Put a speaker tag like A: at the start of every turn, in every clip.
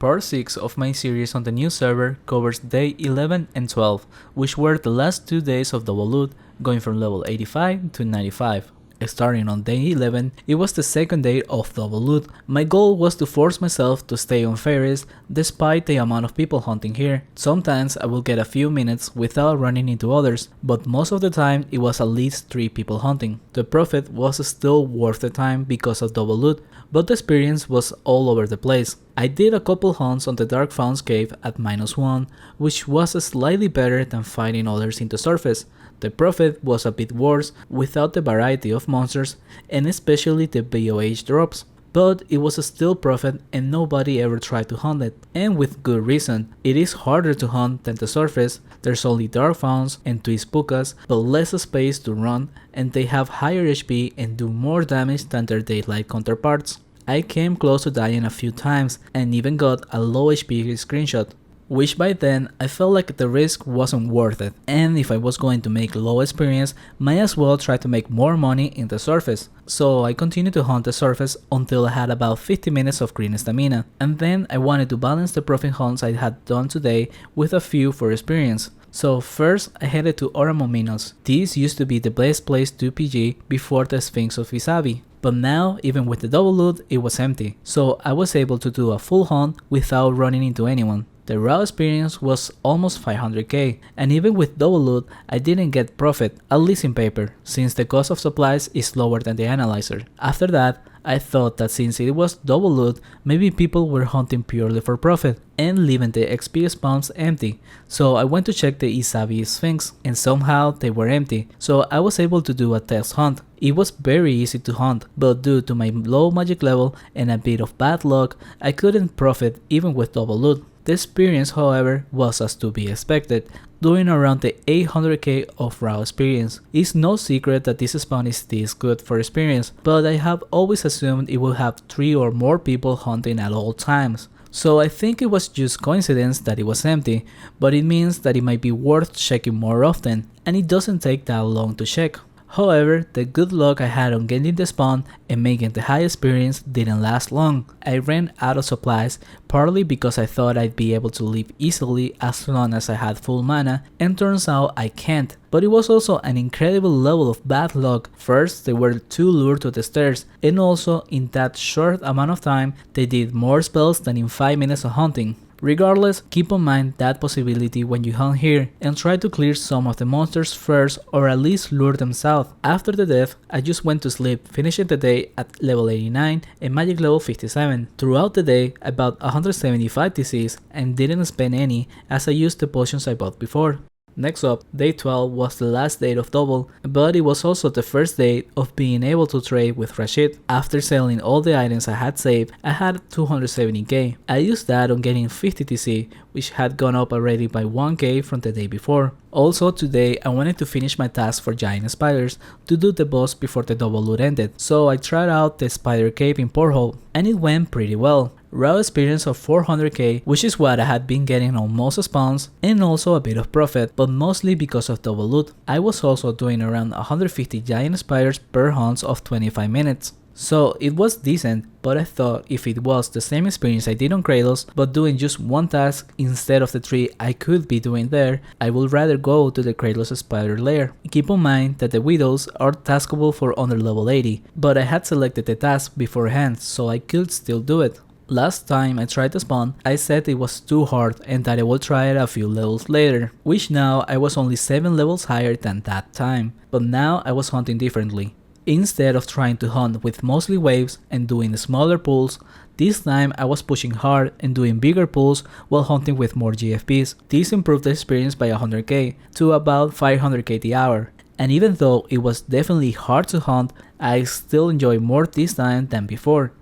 A: part 6 of my series on the new server covers day 11 and 12, which were the last 2 days of double loot, going from level 85 to 95. Starting on day 11, it was the second day of double loot. My goal was to force myself to stay on ferries despite the amount of people hunting here. Sometimes I will get a few minutes without running into others, but most of the time it was at least 3 people hunting. The profit was still worth the time because of double loot, but the experience was all over the place. I did a couple hunts on the Dark Founds cave at -1, which was slightly better than fighting others in the surface. The profit was a bit worse without the variety of monsters and especially the BOH drops, but it was still profit and nobody ever tried to hunt it, and with good reason. It is harder to hunt than the surface, there's only Dark Founds and Twist Pukas, but less space to run, and they have higher HP and do more damage than their daylight counterparts. I came close to dying a few times and even got a low HP screenshot, which by then I felt like the risk wasn't worth it, and if I was going to make low experience, might as well try to make more money in the surface. So I continued to hunt the surface until I had about 50 minutes of green stamina, and then I wanted to balance the profit hunts I had done today with a few for experience. So first I headed to Oramominos. This used to be the best place to PG before the Sphinx of Isabi, but now even with the double loot it was empty, so I was able to do a full hunt without running into anyone. The raw experience was almost 500k, and even with double loot I didn't get profit, at least in paper, since the cost of supplies is lower than the analyzer. After that, I thought that since it was double loot, maybe people were hunting purely for profit and leaving the XP spawns empty, so I went to check the Isabi Sphinx, and somehow they were empty, so I was able to do a test hunt. It was very easy to hunt, but due to my low magic level and a bit of bad luck, I couldn't profit even with double loot. The experience, however, was as to be expected, doing around the 800k of raw experience. It's no secret that this spawn is this good for experience, but I have always assumed it will have 3 or more people hunting at all times. So I think it was just coincidence that it was empty, but it means that it might be worth checking more often, and it doesn't take that long to check. However, the good luck I had on getting the spawn and making the high experience didn't last long. I ran out of supplies, partly because I thought I'd be able to leave easily as long as I had full mana, and turns out I can't. But it was also an incredible level of bad luck. First, they were too lured to the stairs, and also in that short amount of time they did more spells than in 5 minutes of hunting. Regardless, keep in mind that possibility when you hunt here, and try to clear some of the monsters first or at least lure them south. After the death, I just went to sleep, finishing the day at level 89 and magic level 57. Throughout the day, I bought 175 TCs and didn't spend any as I used the potions I bought before. Next up, day 12 was the last day of double, but it was also the first day of being able to trade with Rashid. After selling all the items I had saved, I had 270k. I used that on getting 50 TC, which had gone up already by 1k from the day before. Also today I wanted to finish my task for giant spiders to do the boss before the double loot ended, so I tried out the spider cave in Porthole, and it went pretty well. Raw experience of 400k, which is what I had been getting on most spawns, and also a bit of profit, but mostly because of double loot. I was also doing around 150 giant spiders per hunt of 25 minutes. So it was decent, but I thought if it was the same experience I did on Kratos, but doing just one task instead of the 3 I could be doing there, I would rather go to the Kratos spider lair. Keep in mind that the widows are taskable for under level 80, but I had selected the task beforehand, so I could still do it. Last time I tried to spawn, I said it was too hard and that I would try it a few levels later, which now I was only 7 levels higher than that time, but now I was hunting differently. Instead of trying to hunt with mostly waves and doing smaller pools, this time I was pushing hard and doing bigger pools while hunting with more GFPs. This improved the experience by 100k to about 500k the hour, and even though it was definitely hard to hunt, I still enjoy more this time than before.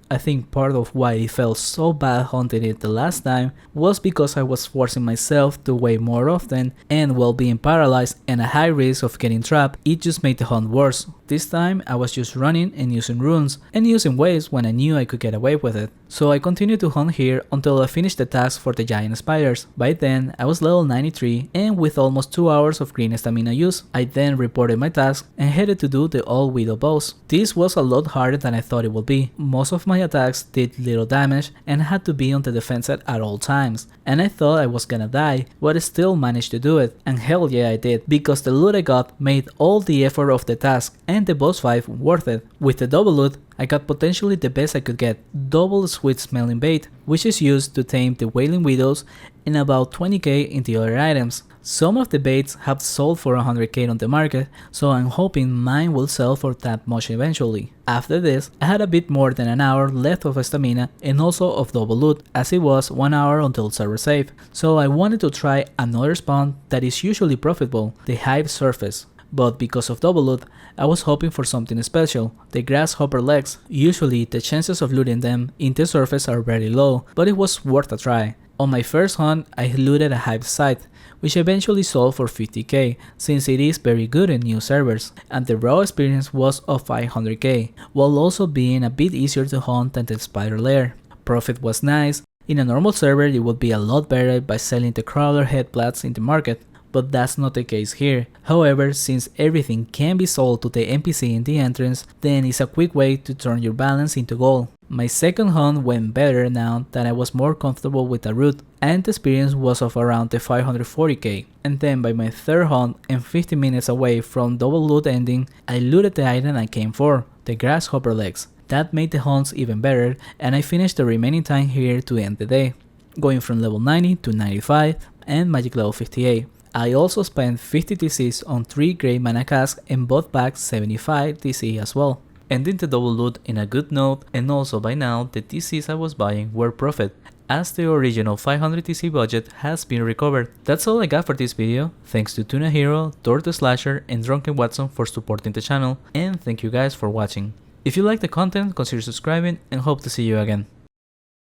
A: I think part of why it felt so bad hunting it the last time was because I was forcing myself to wait more often, and while being paralyzed and a high risk of getting trapped, it just made the hunt worse. This time I was just running and using runes, and using waves when I knew I could get away with it. So I continued to hunt here until I finished the task for the giant spiders. By then, I was level 93 and with almost 2 hours of green stamina use. I then reported my task and headed to do the all widow boss. This was a lot harder than I thought it would be. Most of my attacks did little damage and I had to be on the defensive at all times. And I thought I was gonna die, but I still managed to do it. And hell yeah I did, because the loot I got made all the effort of the task and the boss fight worth it. With the double loot, I got potentially the best I could get, double sweet smelling bait, which is used to tame the wailing widows, and about 20k in the other items. Some of the baits have sold for 100k on the market, so I'm hoping mine will sell for that much eventually. After this, I had a bit more than an hour left of stamina and also of double loot, as it was 1 hour until server save, so I wanted to try another spawn that is usually profitable, the Hive Surface. But because of double loot, I was hoping for something special, the grasshopper legs. Usually the chances of looting them in the surface are very low, but it was worth a try. On my first hunt, I looted a Hive site, which eventually sold for 50k, since it is very good in new servers, and the raw experience was of 500k, while also being a bit easier to hunt than the spider lair. Profit was nice. In a normal server it would be a lot better by selling the crawler headblades in the market, but that's not the case here. However, since everything can be sold to the NPC in the entrance, then it's a quick way to turn your balance into gold. My second hunt went better now that I was more comfortable with the route, and the experience was of around the 540k. And then by my third hunt and 50 minutes away from double loot ending, I looted the item I came for, the grasshopper legs. That made the hunts even better, and I finished the remaining time here to end the day, going from level 90 to 95 and magic level 58. I also spent 50 TCs on 3 grey mana casks and bought back 75 TC as well. Ending the double loot in a good note, and also by now the TCs I was buying were profit, as the original 500 TC budget has been recovered. That's all I got for this video. Thanks to Tuna Hero, Thor the Slasher and Drunken Watson for supporting the channel, and thank you guys for watching. If you like the content, consider subscribing and hope to see you again.